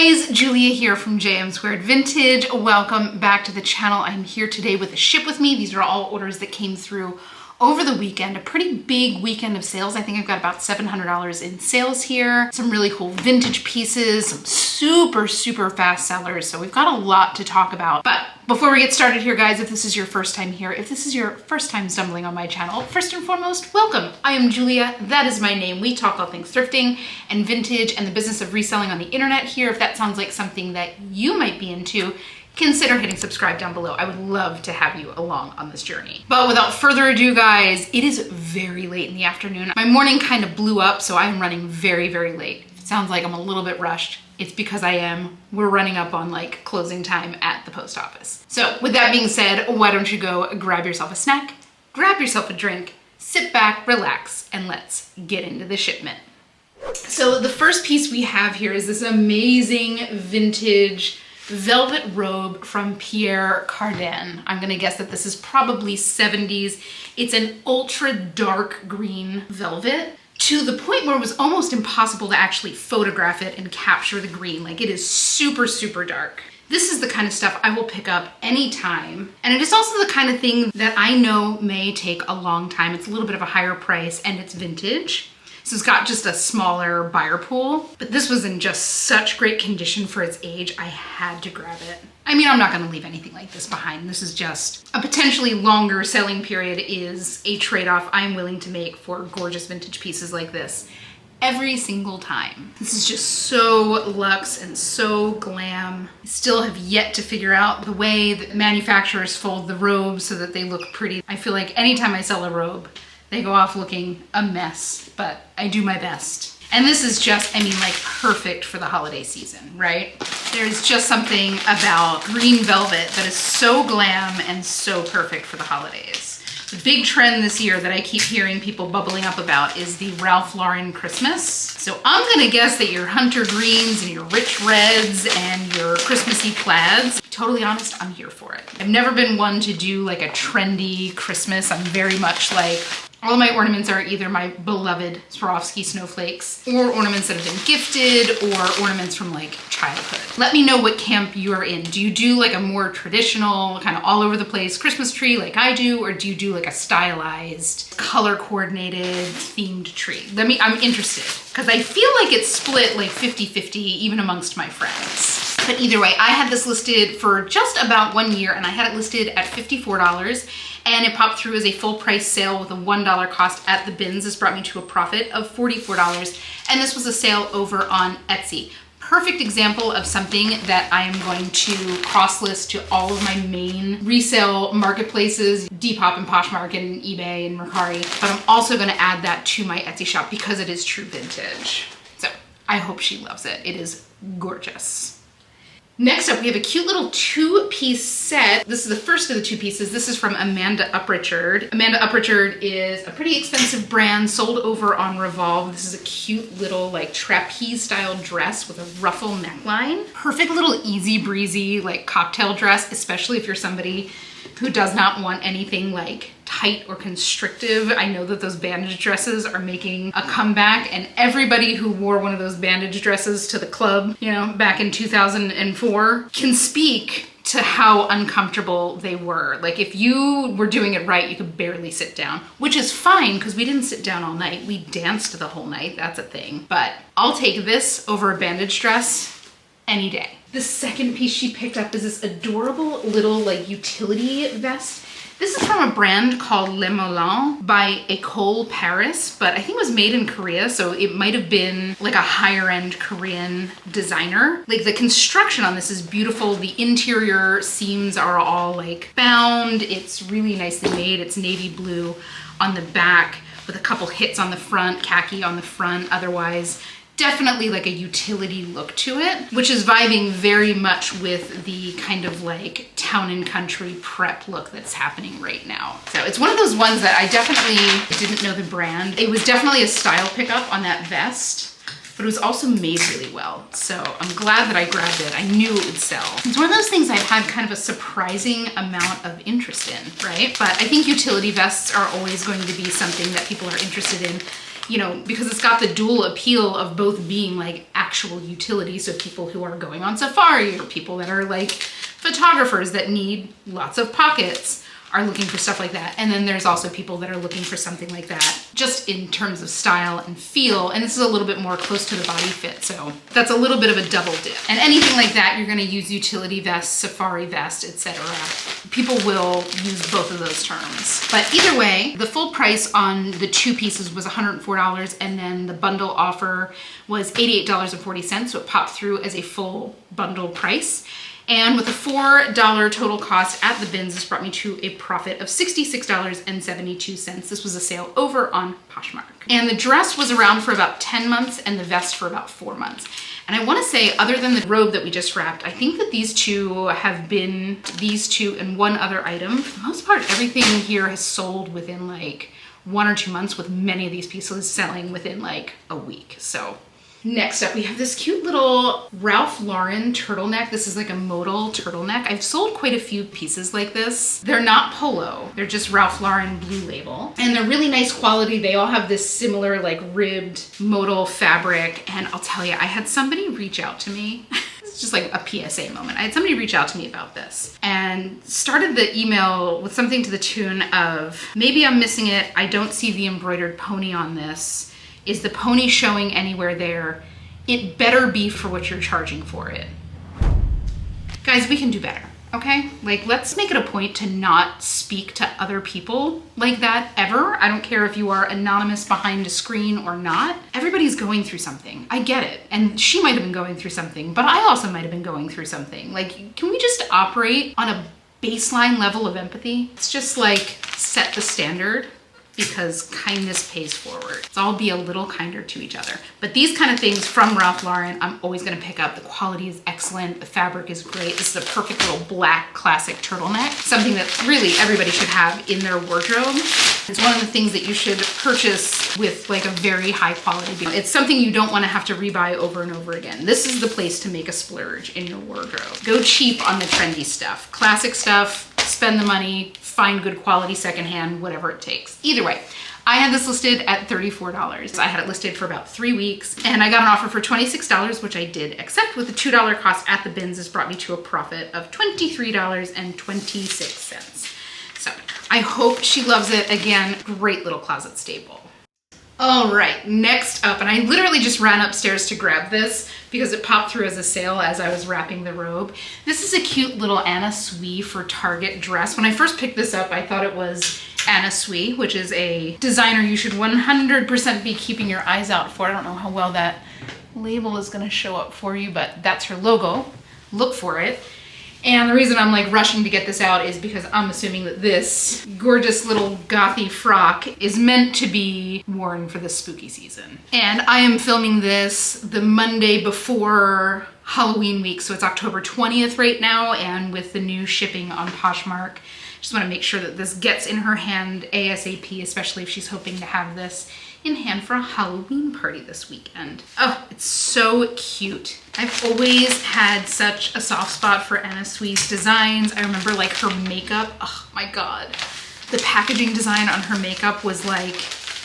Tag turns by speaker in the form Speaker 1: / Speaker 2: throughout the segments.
Speaker 1: guys, Julia here from JM Squared Vintage. Welcome back to the channel. I'm here today with a ship with me. These are all orders that came through over the weekend, a pretty big weekend of sales. I think I've got about $700 in sales here. Some really cool vintage pieces, some super fast sellers. So we've got a lot to talk about. But before we get started here, guys, if this is your first time here, if this is your first time stumbling on my channel, first and foremost, welcome. I am Julia, that is my name. We talk all things thrifting and vintage and the business of reselling on the internet here. If that sounds like something that you might be into, consider hitting subscribe down below. I would love to have you along on this journey. But without further ado, guys, it is very late in the afternoon. My morning kind of blew up, so I am running very late. If it sounds like I'm a little bit rushed, it's because I am. We're running up on like closing time at the post office. So with that being said, why don't you go grab yourself a snack, grab yourself a drink, sit back, relax, and let's get into the shipment. So the first piece we have here is this amazing vintage velvet robe from Pierre Cardin. I'm gonna guess that this is probably 70s. It's an ultra dark green velvet to the point where it was almost impossible to actually photograph it and capture the green. Like, it is super dark. This is the kind of stuff I will pick up anytime. And it is also the kind of thing that I know may take a long time. It's a little bit of a higher price and it's vintage. So it's got just a smaller buyer pool, but this was in just such great condition for its age, I had to grab it. I mean, I'm not gonna leave anything like this behind. This is just a potentially longer selling period is a trade-off I'm willing to make for gorgeous vintage pieces like this every single time. This is just so luxe and so glam. I still have yet to figure out the way that manufacturers fold the robes so that they look pretty. I feel like anytime I sell a robe, they go off looking a mess, but I do my best. And this is just, I mean, like perfect for the holiday season, right? There's just something about green velvet that is so glam and so perfect for the holidays. The big trend this year that I keep hearing people bubbling up about is the Ralph Lauren Christmas. So I'm gonna guess that your hunter greens and your rich reds and your Christmassy plaids, totally honest, I'm here for it. I've never been one to do like a trendy Christmas. I'm very much like, all of my ornaments are either my beloved Swarovski snowflakes or ornaments that have been gifted or ornaments from like childhood. Let me know what camp you're in. Do you do like a more traditional, kind of all over the place Christmas tree like I do, or do you do like a stylized, color coordinated, themed tree? I'm interested, because I feel like it's split like 50-50 even amongst my friends. But either way, I had this listed for just about 1 year and I had it listed at $54. And it popped through as a full price sale with a $1 cost at the bins. This brought me to a profit of $44. And this was a sale over on Etsy. Perfect example of something that I am going to cross list to all of my main resale marketplaces, Depop and Poshmark and eBay and Mercari. But I'm also gonna add that to my Etsy shop because it is true vintage. So I hope she loves it. It is gorgeous. Next up, we have a cute little two-piece set. This is the first of the two pieces. This is from Amanda Uprichard. Amanda Uprichard is a pretty expensive brand sold over on Revolve. This is a cute little like trapeze-style dress with a ruffle neckline. Perfect little easy breezy like cocktail dress, especially if you're somebody who does not want anything like tight or constrictive. I know that those bandage dresses are making a comeback, and everybody who wore one of those bandage dresses to the club, you know, back in 2004 can speak to how uncomfortable they were. Like, if you were doing it right, you could barely sit down, which is fine because we didn't sit down all night. We danced the whole night, that's a thing. But I'll take this over a bandage dress any day. The second piece she picked up is this adorable little like utility vest. This is from a brand called Le Moulin by École Paris, but I think it was made in Korea, so it might have been like a higher end Korean designer. Like, the construction on this is beautiful. The interior seams are all like bound. It's really nicely made. It's navy blue on the back with a couple hits on the front, khaki on the front. Otherwise, definitely like a utility look to it, which is vibing very much with the kind of like town and country prep look that's happening right now. So it's one of those ones that I definitely didn't know the brand. It was definitely a style pickup on that vest, but it was also made really well. So I'm glad that I grabbed it. I knew it would sell. It's one of those things I've had kind of a surprising amount of interest in, right? But I think utility vests are always going to be something that people are interested in you know, because it's got the dual appeal of both being like actual utility. So people who are going on safari or people that are like photographers that need lots of pockets are looking for stuff like that. And then there's also people that are looking for something like that just in terms of style and feel. And this is a little bit more close to the body fit. So that's a little bit of a double dip. And anything like that, you're gonna use utility vest, safari vest, etc. People will use both of those terms. But either way, the full price on the 2 pieces was $104, and then the bundle offer was $88.40. So it popped through as a full bundle price. And with a $4 total cost at the bins, this brought me to a profit of $66.72. This was a sale over on Poshmark. And the dress was around for about 10 months and the vest for about 4 months. And I wanna say, other than the robe that we just wrapped, I think that these two have been, these two and one other item. For the most part, everything here has sold within like 1 or 2 months, with many of these pieces selling within like a week. So next up, we have this cute little Ralph Lauren turtleneck. This is like a modal turtleneck. I've sold quite a few pieces like this. They're not polo. They're just Ralph Lauren Blue Label. And they're really nice quality. They all have this similar like ribbed modal fabric. And I'll tell you, I had somebody reach out to me. It's just like a PSA moment. I had somebody reach out to me about this and started the email with something to the tune of, maybe I'm missing it. I don't see the embroidered pony on this. Is the pony showing anywhere there? It better be for what you're charging for it. Guys, we can do better, okay? Like, let's make it a point to not speak to other people like that ever. I don't care if you are anonymous behind a screen or not. Everybody's going through something. I get it. And she might have been going through something, but I also might have been going through something. Like, can we just operate on a baseline level of empathy? It's just like set the standard, because kindness pays forward. Let's all be a little kinder to each other. But these kind of things from Ralph Lauren, I'm always gonna pick up. The quality is excellent. The fabric is great. This is a perfect little black classic turtleneck, something that really everybody should have in their wardrobe. It's one of the things that you should purchase with like a very high quality. It's something you don't wanna have to rebuy over and over again. This is the place to make a splurge in your wardrobe. Go cheap on the trendy stuff. Classic stuff, spend the money, find good quality secondhand, whatever it takes. Either way, I had this listed at $34. I had it listed for about 3 weeks, and I got an offer for $26, which I did accept. With the $2 cost at the bins, this brought me to a profit of $23.26. So I hope she loves it. Again, great little closet staple. All right, next up, and I literally just ran upstairs to grab this because it popped through as a sale as I was wrapping the robe. This is a cute little Anna Sui for Target dress. When I first picked this up, I thought it was Anna Sui, which is a designer you should 100% be keeping your eyes out for. I don't know how well that label is gonna show up for you, but that's her logo. Look for it. And the reason I'm like rushing to get this out is because I'm assuming that this gorgeous little gothy frock is meant to be worn for the spooky season. And I am filming this the Monday before Halloween week, so it's October 20th right now, and with the new shipping on Poshmark, just want to make sure that this gets in her hand ASAP, especially if she's hoping to have this in hand for a Halloween party this weekend. Oh, it's so cute. I've always had such a soft spot for Anna Sui's designs. I remember like her makeup, oh my God. The packaging design on her makeup was like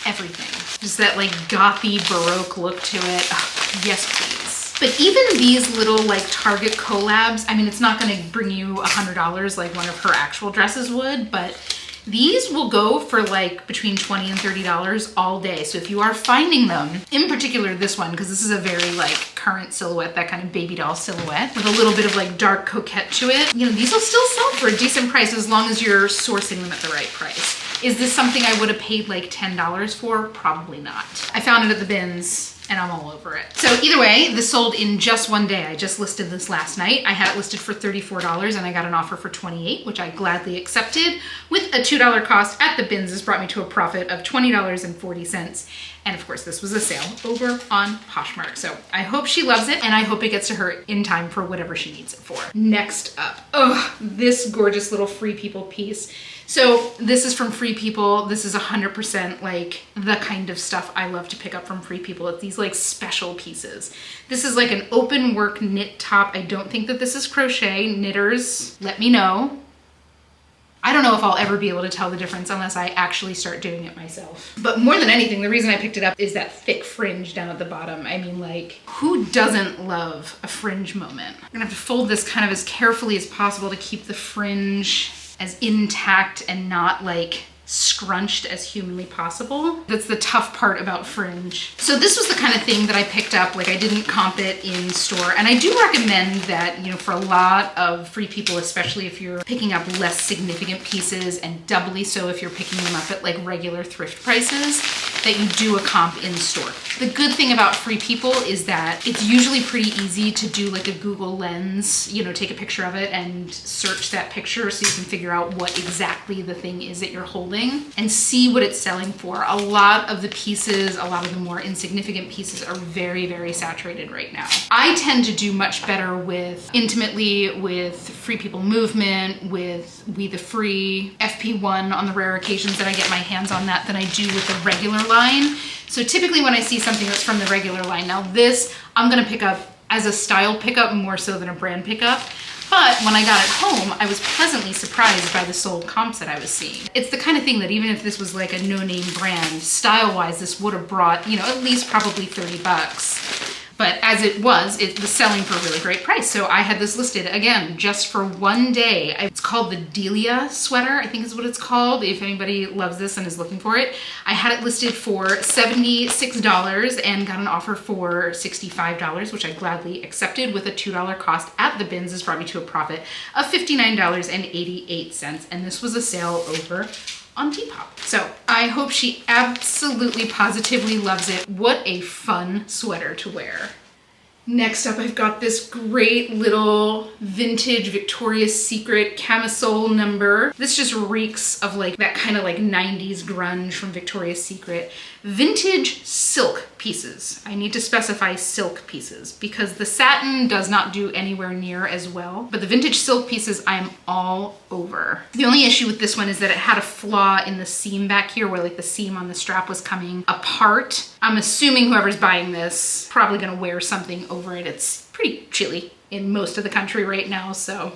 Speaker 1: everything. Just that like gothy Baroque look to it. Oh, yes, please. But even these little like Target collabs, I mean, it's not gonna bring you $100 like one of her actual dresses would, but these will go for like between $20 and $30 all day. So if you are finding them, in particular this one, because this is a very like current silhouette, that kind of baby doll silhouette with a little bit of like dark coquette to it, you know, these will still sell for a decent price as long as you're sourcing them at the right price. Is this something I would have paid like $10 for? Probably not. I found it at the bins and I'm all over it. So either way, this sold in just one day. I just listed this last night. I had it listed for $34 and I got an offer for $28, which I gladly accepted. With a $2 cost at the bins, this brought me to a profit of $20.40. And of course, this was a sale over on Poshmark. So I hope she loves it and I hope it gets to her in time for whatever she needs it for. Next up, oh, this gorgeous little Free People piece. So this is from Free People. This is 100% like the kind of stuff I love to pick up from Free People. It's these like special pieces. This is like an open work knit top. I don't think that this is crochet. Knitters, let me know. I don't know if I'll ever be able to tell the difference unless I actually start doing it myself. But more than anything, the reason I picked it up is that thick fringe down at the bottom. I mean, like, who doesn't love a fringe moment? I'm gonna have to fold this kind of as carefully as possible to keep the fringe as intact and not like scrunched as humanly possible. That's the tough part about fringe. So this was the kind of thing that I picked up. Like, I didn't comp it in store. And I do recommend that, you know, for a lot of free people, especially if you're picking up less significant pieces, and doubly so if you're picking them up at like regular thrift prices, that you do a comp in store. The good thing about free people is that it's usually pretty easy to do like a Google Lens, you know, take a picture of it and search that picture so you can figure out what exactly the thing is that you're holding and see what it's selling for. A lot of the pieces, a lot of the more insignificant pieces are very, very saturated right now. I tend to do much better with Intimately, with Free People Movement, with We the Free, FP1 on the rare occasions that I get my hands on that than I do with the regular line. So typically when I see something that's from the regular line, now this I'm gonna pick up as a style pickup more so than a brand pickup. But when I got it home, I was pleasantly surprised by the sold comps that I was seeing. It's the kind of thing that even if this was like a no-name brand, style-wise, this would have brought, you know, at least probably 30 bucks. But as it was selling for a really great price. So I had this listed, again, just for one day. It's called the Delia sweater, I think is what it's called, if anybody loves this and is looking for it. I had it listed for $76 and got an offer for $65, which I gladly accepted with a $2 cost at the bins. This brought me to a profit of $59.88. And this was a sale over on Depop. So I hope she absolutely positively loves it. What a fun sweater to wear. Next up, I've got this great little vintage Victoria's Secret camisole number. This just reeks of like that kind of like 90s grunge from Victoria's Secret. Vintage silk pieces. I need to specify silk pieces because the satin does not do anywhere near as well, but the vintage silk pieces I am all over. The only issue with this one is that it had a flaw in the seam back here where like the seam on the strap was coming apart. I'm assuming whoever's buying this probably gonna wear something over it. It's pretty chilly in most of the country right now, so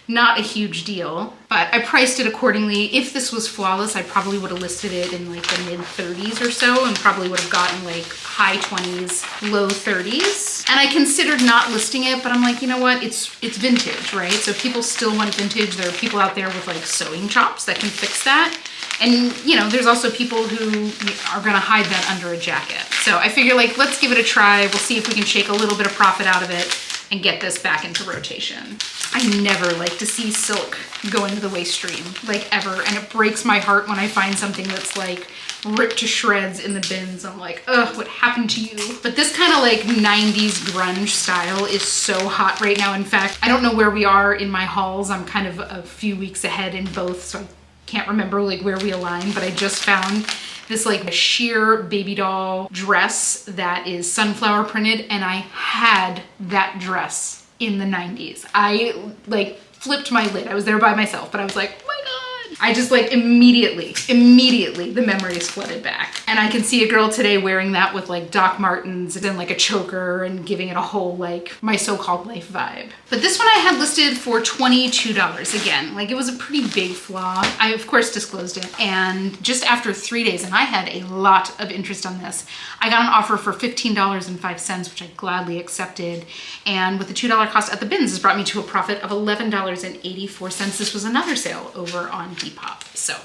Speaker 1: not a huge deal, but I priced it accordingly. If this was flawless, I probably would have listed it in like the mid 30s or so and probably would have gotten like high 20s, low 30s. And I considered not listing it, but I'm like, you know what? It's vintage, right? So people still want vintage. There are people out there with like sewing chops that can fix that. And you know, there's also people who are gonna hide that under a jacket. So I figure like, let's give it a try. We'll see if we can shake a little bit of profit out of it and get this back into rotation. I never like to see silk go into the waste stream, like ever. And it breaks my heart when I find something that's like ripped to shreds in the bins. I'm like, ugh, what happened to you? But this kind of like 90s grunge style is so hot right now. In fact, I don't know where we are in my hauls. I'm kind of a few weeks ahead in both, so I can't remember like where we align, but I just found this like a sheer baby doll dress that is sunflower printed, and I had that dress in the 90s. I like flipped my lid. I was there by myself, but I was like, oh my God. I just like immediately the memories flooded back. And I can see a girl today wearing that with like Doc Martens and like a choker and giving it a whole like my so-called life vibe. But this one I had listed for $22 again. Like it was a pretty big flaw. I of course disclosed it. And just after 3 days, and I had a lot of interest on this, I got an offer for $15.05, which I gladly accepted. And with the $2 cost at the bins, this brought me to a profit of $11.84. This was another sale over on Depop. So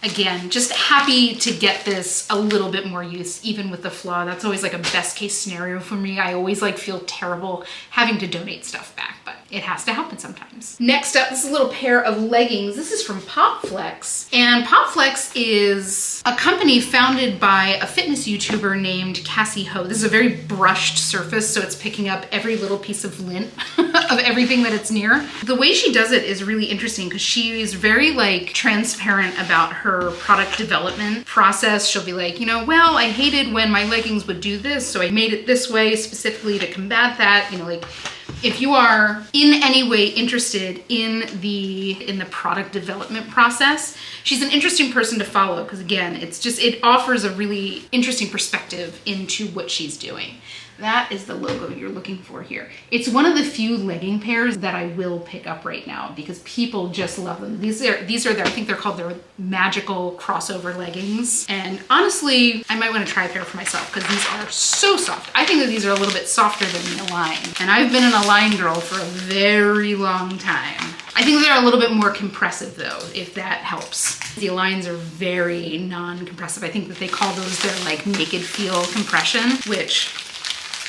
Speaker 1: again, just happy to get this a little bit more use, even with the flaw. That's always like a best case scenario for me. I always like feel terrible having to donate stuff back, but it has to happen sometimes. Next up, this is a little pair of leggings. This is from Popflex. And Popflex is a company founded by a fitness YouTuber named Cassie Ho. This is a very brushed surface, so it's picking up every little piece of lint of everything that it's near. The way she does it is really interesting because she is very like transparent about her product development process. She'll be like, you know, well, I hated when my leggings would do this, so I made it this way specifically to combat that. You know, like if you are in any way interested in the product development process, she's an interesting person to follow because again, it offers a really interesting perspective into what she's doing. That is the logo you're looking for here. It's one of the few legging pairs that I will pick up right now because people just love them. These are I think they're called their magical crossover leggings. And honestly, I might want to try a pair for myself because these are so soft. I think that these are a little bit softer than the Align. And I've been an Align girl for a very long time. I think they're a little bit more compressive though, if that helps. The Aligns are very non-compressive. I think that they call those their like naked feel compression, which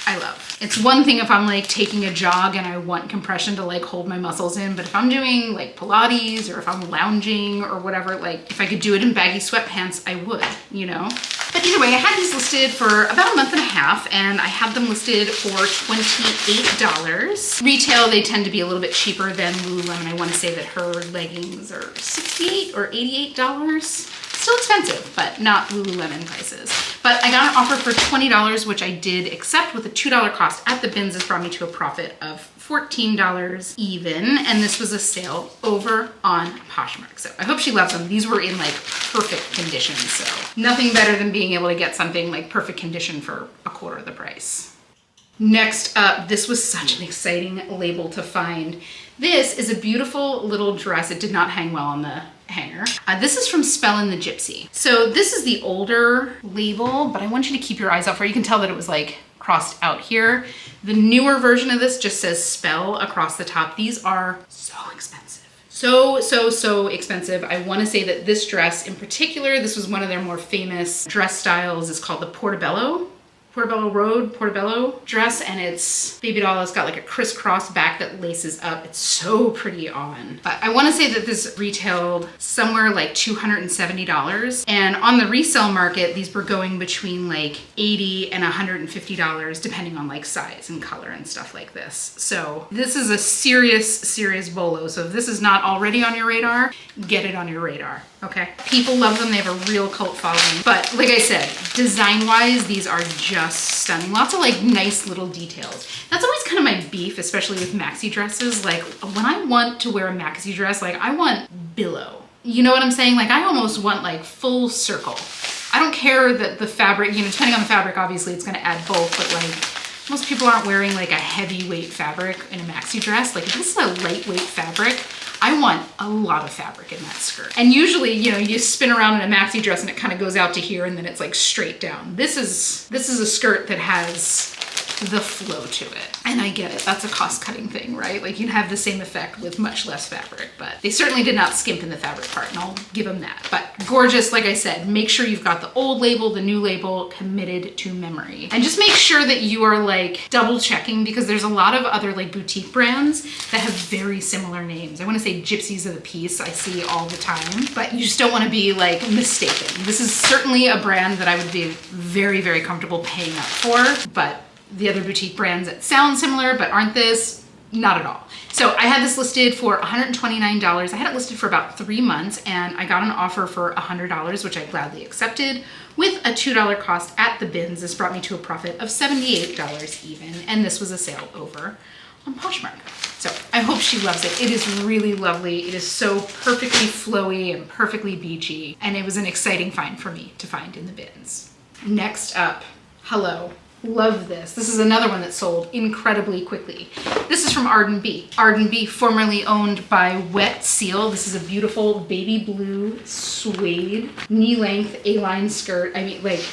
Speaker 1: I love. It's one thing if I'm like taking a jog and I want compression to like hold my muscles in, but if I'm doing like Pilates or if I'm lounging or whatever, like if I could do it in baggy sweatpants, I would, you know? But either way, I had these listed for about a month and a half and I had them listed for $28. Retail, they tend to be a little bit cheaper than Lululemon. I want to say that her leggings are $68 or $88. Still expensive, but not Lululemon prices. But I got an offer for $20, which I did accept with a $2 cost at the bins. This brought me to a profit of $14 even. And this was a sale over on Poshmark. So I hope she loves them. These were in like perfect condition. So nothing better than being able to get something like perfect condition for a quarter of the price. Next up, this was such an exciting label to find. This is a beautiful little dress. It did not hang well on the hanger. This is from Spell and the Gypsy. So this is the older label, but I want you to keep your eyes out for it. You can tell that it was like crossed out here. The newer version of this just says Spell across the top. These are so expensive. So expensive. I want to say that this dress in particular, this was one of their more famous dress styles. It's called the Portobello dress, and it's baby doll. It's got like a crisscross back that laces up. It's so pretty on. But I want to say that this retailed somewhere like $270, and on the resale market these were going between like $80 and $150 depending on like size and color and stuff like this. So this is a serious bolo. So if this is not already on your radar, get it on your radar. Okay, people love them. They have a real cult following. But like I said, design-wise, these are just stunning. Lots of like nice little details. That's always kind of my beef, especially with maxi dresses. Like when I want to wear a maxi dress, like I want billow. You know what I'm saying? Like I almost want like full circle. I don't care that the fabric, you know, depending on the fabric, obviously it's gonna add bulk, but like most people aren't wearing like a heavyweight fabric in a maxi dress. Like if this is a lightweight fabric, I want a lot of fabric in that skirt. And usually, you know, you spin around in a maxi dress and it kind of goes out to here and then it's like straight down. This is a skirt that has the flow to it. And I get it, that's a cost-cutting thing, right? Like you can have the same effect with much less fabric, but they certainly did not skimp in the fabric part, and I'll give them that. But gorgeous, like I said, make sure you've got the old label, the new label, committed to memory. And just make sure that you are like double checking, because there's a lot of other like boutique brands that have very similar names. I wanna say Gypsies of the Piece, I see all the time, but you just don't wanna be like mistaken. This is certainly a brand that I would be very comfortable paying up for, but the other boutique brands that sound similar but aren't this, not at all. So I had this listed for $129. I had it listed for about 3 months and I got an offer for $100, which I gladly accepted with a $2 cost at the bins. This brought me to a profit of $78 even, and this was a sale over on Poshmark. So I hope she loves it. It is really lovely. It is so perfectly flowy and perfectly beachy, and it was an exciting find for me to find in the bins. Next up, hello. Love this. This is another one that sold incredibly quickly. This is from Arden B. Arden B, formerly owned by Wet Seal. This is a beautiful baby blue suede knee-length A-line skirt. I mean, like,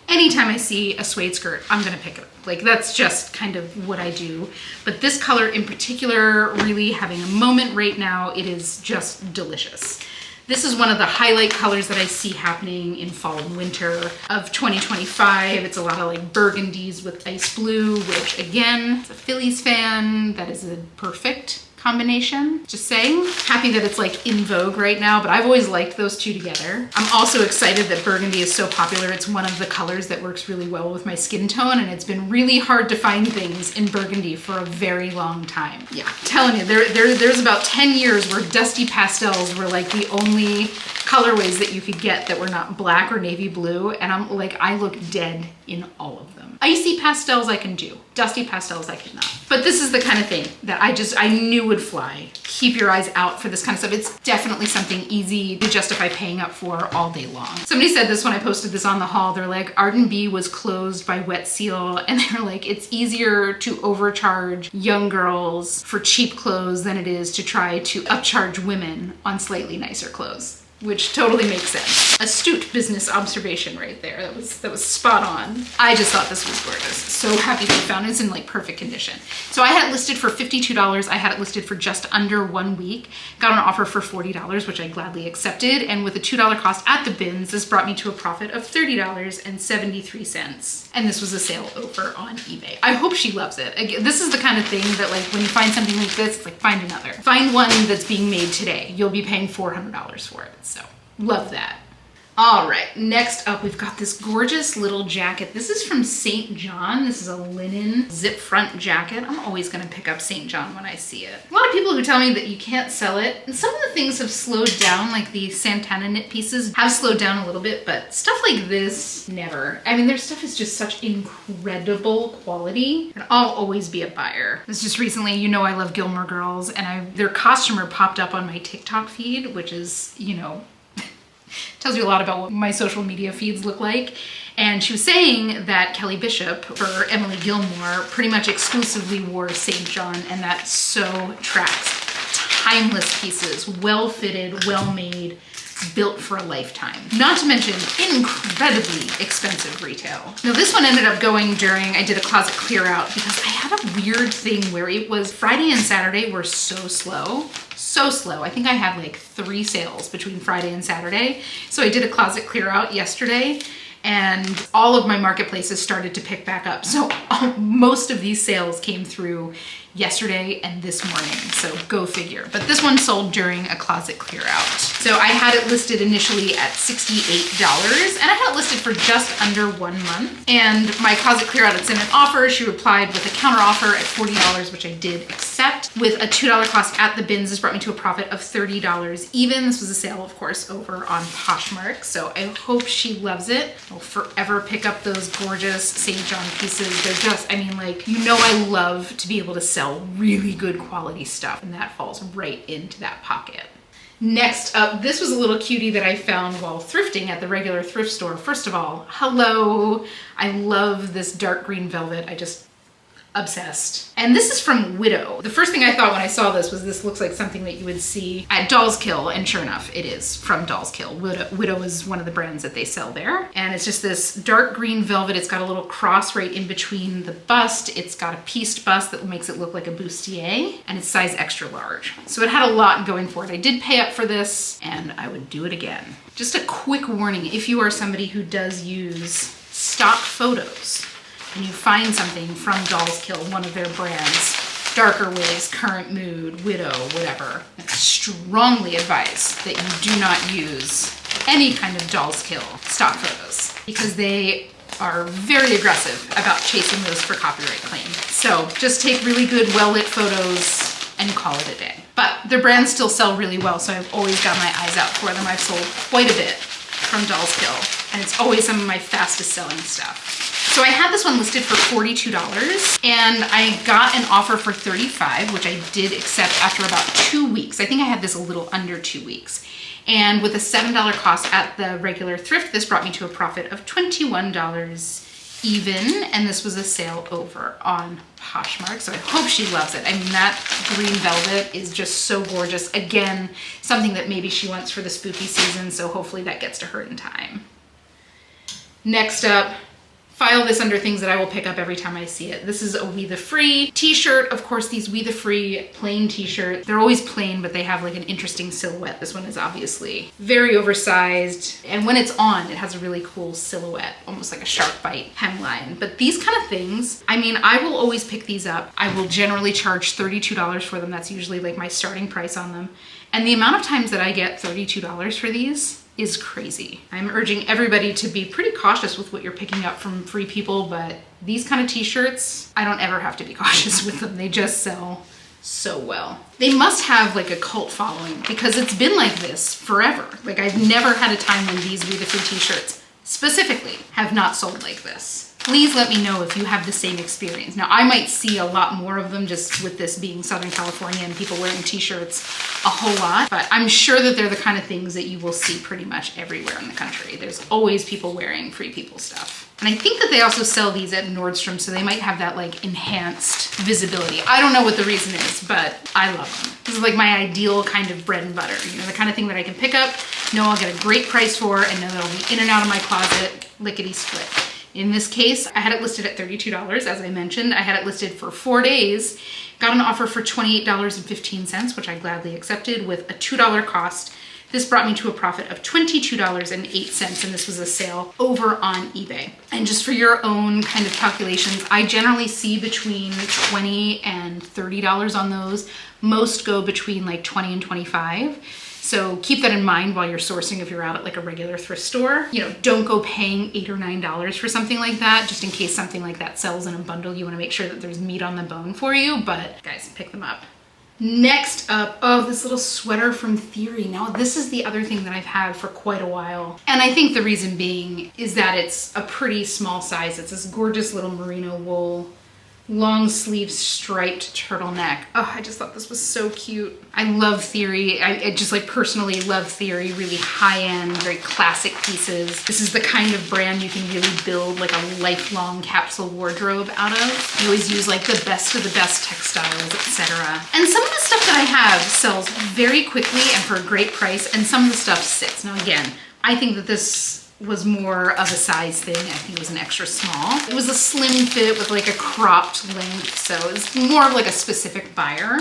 Speaker 1: anytime I see a suede skirt, I'm gonna pick it up. Like, that's just kind of what I do. But this color in particular, really having a moment right now, it is just delicious. This is one of the highlight colors that I see happening in fall and winter of 2025. It's a lot of like burgundies with ice blue, which again, as a Phillies fan, that is a perfect combination. Just saying. Happy that it's like in vogue right now, but I've always liked those two together. I'm also excited that burgundy is so popular. It's one of the colors that works really well with my skin tone, and it's been really hard to find things in burgundy for a very long time. Yeah, I'm telling you, there's about 10 years where dusty pastels were like the only colorways that you could get that were not black or navy blue, and I'm like, I look dead in all of them. Icy pastels I can do, dusty pastels I cannot. But this is the kind of thing that I knew would would fly. Keep your eyes out for this kind of stuff. It's definitely something easy to justify paying up for all day long. Somebody said this when I posted this on the haul. They're like, Arden B was closed by Wet Seal, and they're like, it's easier to overcharge young girls for cheap clothes than it is to try to upcharge women on slightly nicer clothes. Which totally makes sense. Astute business observation right there. That was spot on. I just thought this was gorgeous. So happy to have found it. It's in like perfect condition. So I had it listed for $52. I had it listed for just under 1 week. Got an offer for $40, which I gladly accepted. And with a $2 cost at the bins, this brought me to a profit of $30.73. And this was a sale over on eBay. I hope she loves it. Again, this is the kind of thing that like when you find something like this, it's like find another. Find one that's being made today. You'll be paying $400 for it. So love that. All right, next up, we've got this gorgeous little jacket. This is from St. John. This is a linen zip front jacket. I'm always gonna pick up St. John when I see it. A lot of people who tell me that you can't sell it, and some of the things have slowed down, like the Santana knit pieces have slowed down a little bit, but stuff like this, never. I mean, their stuff is just such incredible quality, and I'll always be a buyer. This just recently, you know I love Gilmore Girls, and their costumer popped up on my TikTok feed, which is, you know, tells you a lot about what my social media feeds look like. And she was saying that Kelly Bishop for Emily Gilmore pretty much exclusively wore St. John, and that so tracks. Timeless pieces, well fitted, well made, built for a lifetime. Not to mention incredibly expensive retail. Now this one ended up going during, I did a closet clear out because I had a weird thing where it was Friday and Saturday were so slow. So slow. I think I had like 3 sales between Friday and Saturday. So I did a closet clear out yesterday and all of my marketplaces started to pick back up. So most of these sales came through yesterday and this morning, so go figure. But this one sold during a closet clear out. So I had it listed initially at $68 and I had it listed for just under 1 month. And my closet clear out, it's in an offer. She replied with a counter offer at $40, which I did accept. With a $2 cost at the bins, this brought me to a profit of $30 even. This was a sale, of course, over on Poshmark. So I hope she loves it. I'll forever pick up those gorgeous St. John pieces. They're just, I mean, like, you know I love to be able to sell really good quality stuff, and that falls right into that pocket. Next up, this was a little cutie that I found while thrifting at the regular thrift store. First of all, hello. I love this dark green velvet. I just obsessed. And this is from Widow. The first thing I thought when I saw this was this looks like something that you would see at Dolls Kill, and sure enough, it is from Dolls Kill. Widow is one of the brands that they sell there. And it's just this dark green velvet. It's got a little cross right in between the bust. It's got a pieced bust that makes it look like a bustier, and it's size extra large. So it had a lot going for it. I did pay up for this, and I would do it again. Just a quick warning, if you are somebody who does use stock photos, and you find something from Dolls Kill, one of their brands, Darker Ways, Current Mood, Widow, whatever, I strongly advise that you do not use any kind of Dolls Kill stock photos because they are very aggressive about chasing those for copyright claim. So just take really good, well-lit photos and call it a day. But their brands still sell really well, so I've always got my eyes out for them. I've sold quite a bit from Dolls Kill, and it's always some of my fastest selling stuff. So I had this one listed for $42 and I got an offer for $35, which I did accept after about 2 weeks. I think I had this a little under 2 weeks. And with a $7 cost at the regular thrift, this brought me to a profit of $21 even. And this was a sale over on Poshmark. So I hope she loves it. I mean, that green velvet is just so gorgeous. Again, something that maybe she wants for the spooky season. So hopefully that gets to her in time. Next up, file this under things that I will pick up every time I see it. This is a We The Free t-shirt. Of course, these We The Free plain t-shirts, they're always plain, but they have like an interesting silhouette. This one is obviously very oversized. And when it's on, it has a really cool silhouette, almost like a shark bite hemline. But these kind of things, I mean, I will always pick these up. I will generally charge $32 for them. That's usually like my starting price on them. And the amount of times that I get $32 for these is crazy. I'm urging everybody to be pretty cautious with what you're picking up from Free People, but these kind of t-shirts, I don't ever have to be cautious with them. They just sell so well. They must have like a cult following because it's been like this forever. Like I've never had a time when these We The Free t-shirts specifically have not sold like this. Please let me know if you have the same experience. Now, I might see a lot more of them just with this being Southern California and people wearing t-shirts a whole lot, but I'm sure that they're the kind of things that you will see pretty much everywhere in the country. There's always people wearing Free People stuff. And I think that they also sell these at Nordstrom, so they might have that like enhanced visibility. I don't know what the reason is, but I love them. This is like my ideal kind of bread and butter. You know, the kind of thing that I can pick up, know I'll get a great price for, and know that I'll be in and out of my closet, lickety split. In this case, I had it listed at $32, as I mentioned. I had it listed for 4 days, got an offer for $28.15, which I gladly accepted with a $2 cost. This brought me to a profit of $22.08, and this was a sale over on eBay. And just for your own kind of calculations, I generally see between $20 and $30 on those. Most go between like $20 and $25. So keep that in mind while you're sourcing if you're out at like a regular thrift store. You know, don't go paying $8 or $9 for something like that, just in case something like that sells in a bundle. You wanna make sure that there's meat on the bone for you, but guys, pick them up. Next up, oh, this little sweater from Theory. Now, this is the other thing that I've had for quite a while. And I think the reason being is that it's a pretty small size. It's this gorgeous little merino wool, long sleeve striped turtleneck. Oh, I just thought this was so cute. I love Theory. I just like personally love Theory, really high-end, very classic pieces. This is the kind of brand you can really build like a lifelong capsule wardrobe out of. You always use like the best of the best textiles, etc. And some of the stuff that I have sells very quickly and for a great price, and some of the stuff sits. Now again, I think that this was more of a size thing. I think it was an extra small. It was a slim fit with like a cropped length, so it's more of like a specific buyer.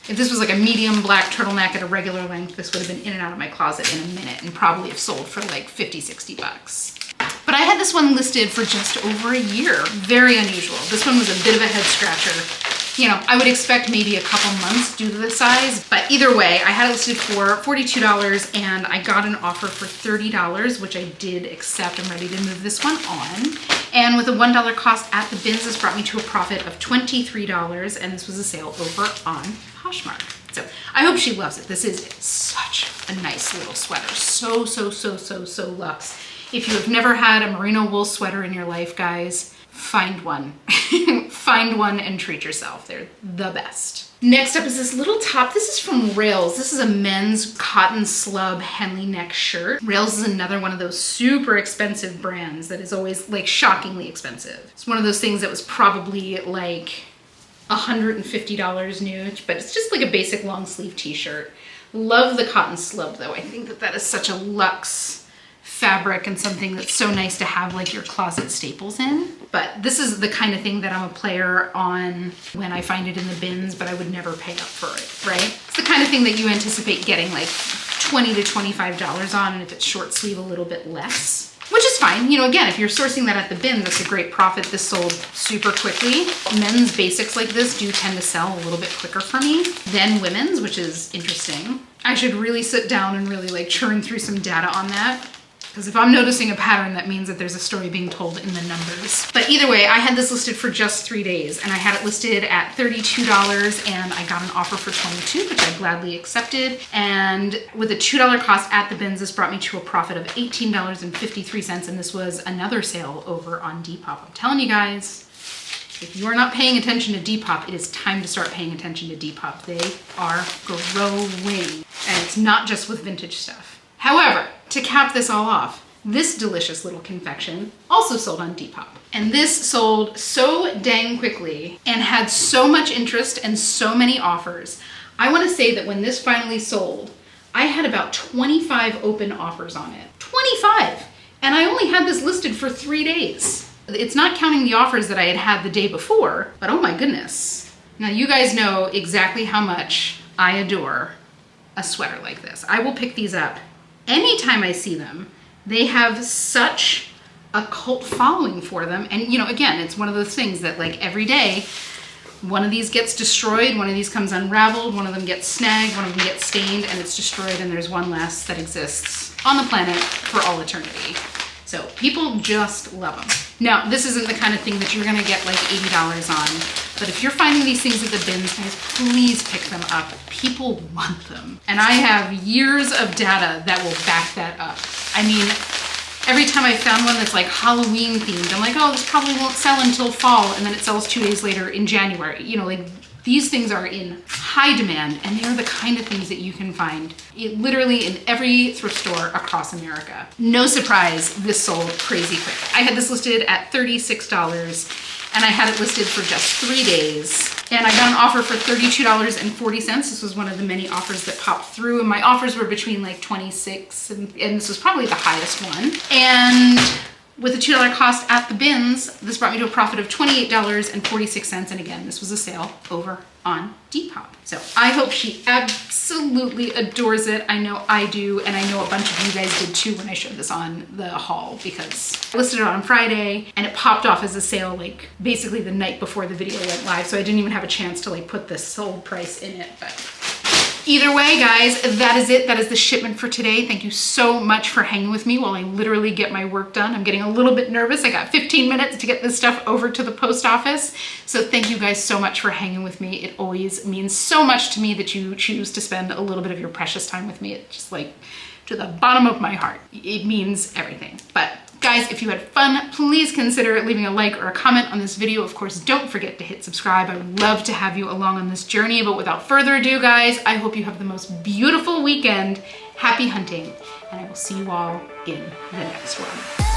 Speaker 1: If this was like a medium black turtleneck at a regular length, this would have been in and out of my closet in a minute and probably have sold for like 50, 60 bucks. But I had this one listed for just over a year. Very unusual. This one was a bit of a head scratcher. You know, I would expect maybe a couple months due to the size, but either way, I had it listed for $42 and I got an offer for $30, which I did accept. I'm ready to move this one on. And with a $1 cost at the bins, this brought me to a profit of $23, and this was a sale over on Poshmark. So I hope she loves it. This is such a nice little sweater. So, so, so, so, so luxe. If you have never had a merino wool sweater in your life, guys, find one. Find one and treat yourself. They're the best. Next up is this little top. This is from Rails. This is a men's cotton slub Henley neck shirt. Rails is another one of those super expensive brands that is always like shockingly expensive. It's one of those things that was probably like $150 new, but it's just like a basic long sleeve t-shirt. Love the cotton slub though. I think that that is such a luxe fabric and something that's so nice to have like your closet staples in. But this is the kind of thing that I'm a player on when I find it in the bins, but I would never pay up for it, right? It's the kind of thing that you anticipate getting like $20 to $25 on, and if it's short sleeve, a little bit less, which is fine. You know, again, if you're sourcing that at the bin, that's a great profit. This sold super quickly. Men's basics like this do tend to sell a little bit quicker for me than women's, which is interesting. I should really sit down and really like churn through some data on that. Because if I'm noticing a pattern, that means that there's a story being told in the numbers. But either way, I had this listed for just 3 days, and I had it listed at $32, and I got an offer for $22, which I gladly accepted. And with a $2 cost at the bins, this brought me to a profit of $18.53, and this was another sale over on Depop. I'm telling you guys, if you are not paying attention to Depop, it is time to start paying attention to Depop. They are growing, and it's not just with vintage stuff. However, to cap this all off, this delicious little confection also sold on Depop. And this sold so dang quickly and had so much interest and so many offers. I want to say that when this finally sold, I had about 25 open offers on it. 25! And I only had this listed for 3 days. It's not counting the offers that I had had the day before, but oh my goodness. Now you guys know exactly how much I adore a sweater like this. I will pick these up anytime I see them. They have such a cult following for them. And you know, again, it's one of those things that like every day, one of these gets destroyed, one of these comes unraveled, one of them gets snagged, one of them gets stained, and it's destroyed, and there's one less that exists on the planet for all eternity. So people just love them. Now, this isn't the kind of thing that you're gonna get like $80 on, but if you're finding these things at the bins, guys, please pick them up. People want them. And I have years of data that will back that up. I mean, Every time I found one that's like Halloween themed, I'm like, oh, this probably won't sell until fall. And then it sells 2 days later in January. You know, like these things are in high demand, and they are the kind of things that you can find literally in every thrift store across America. No surprise, this sold crazy quick. I had this listed at $36 and I had it listed for just 3 days. And I got an offer for $32.40. This was one of the many offers that popped through, and my offers were between like 26 and this was probably the highest one. And with a $2 cost at the bins, this brought me to a profit of $28.46. And again, this was a sale over on Depop. So I hope she absolutely adores it. I know I do, and I know a bunch of you guys did too when I showed this on the haul, because I listed it on Friday and it popped off as a sale like basically the night before the video went live. So I didn't even have a chance to like put the sold price in it, but either way, guys, that is it. That is the shipment for today. Thank you so much for hanging with me while I literally get my work done. I'm getting a little bit nervous. I got 15 minutes to get this stuff over to the post office. So thank you guys so much for hanging with me. It always means so much to me that you choose to spend a little bit of your precious time with me. It's just like to the bottom of my heart. It means everything. But guys, if you had fun, please consider leaving a like or a comment on this video. Of course, don't forget to hit subscribe. I would love to have you along on this journey. But without further ado, guys, I hope you have the most beautiful weekend. Happy hunting, and I will see you all in the next one.